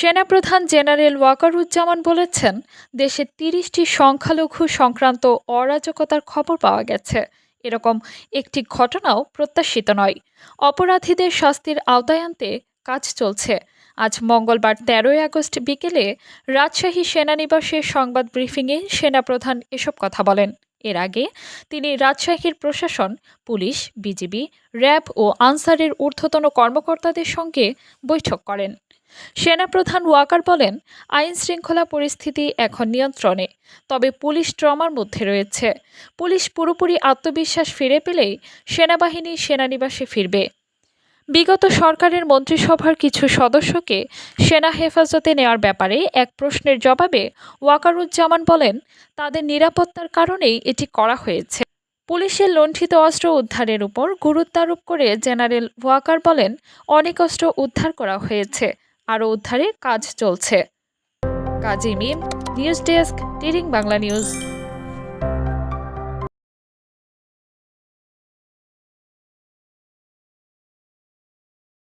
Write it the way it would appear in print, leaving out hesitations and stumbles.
সেনাপ্রধান জেনারেল ওয়াকারুজ্জামান বলেছেন, দেশে ৩০টি সংখ্যালঘু সংক্রান্ত অরাজকতার খবর পাওয়া গেছে। এরকম একটি ঘটনাও প্রত্যাশিত নয়। অপরাধীদের শাস্তির আওতায় আনতে কাজ চলছে। আজ মঙ্গলবার ১৩ই আগস্ট বিকেলে রাজশাহী সেনানিবাসে সংবাদ ব্রিফিংয়ে সেনাপ্রধান এসব কথা বলেন। এর আগে তিনি রাজশাহীর প্রশাসন, পুলিশ, বিজিবি, র্যাব ও আনসারের ঊর্ধ্বতন কর্মকর্তাদের সঙ্গে বৈঠক করেন। সেনাপ্রধান ওয়াকার বলেন, আইন শৃঙ্খলা পরিস্থিতি এখন নিয়ন্ত্রণে, তবে পুলিশ ট্রমার মধ্যে রয়েছে। পুলিশ পুরোপুরি আত্মবিশ্বাস ফিরে পেলেই সেনাবাহিনী সেনানিবাসে ফিরবে। বিগত সরকারের মন্ত্রিসভার কিছু সদস্যকে সেনা হেফাজতে নেওয়ার ব্যাপারে এক প্রশ্নের জবাবে ওয়াকারুজ্জামান বলেন, তাদের নিরাপত্তার কারণেই এটি করা হয়েছে। পুলিশের লুণ্ঠিত অস্ত্র উদ্ধারের উপর গুরুত্ব আরোপ করে জেনারেল ওয়াকার বলেন, অনেক অস্ত্র উদ্ধার করা হয়েছে, আরও উদ্ধারের কাজ চলছে। কাজী মিম, নিউজ ডেস্ক, টিরিং বাংলা নিউজ।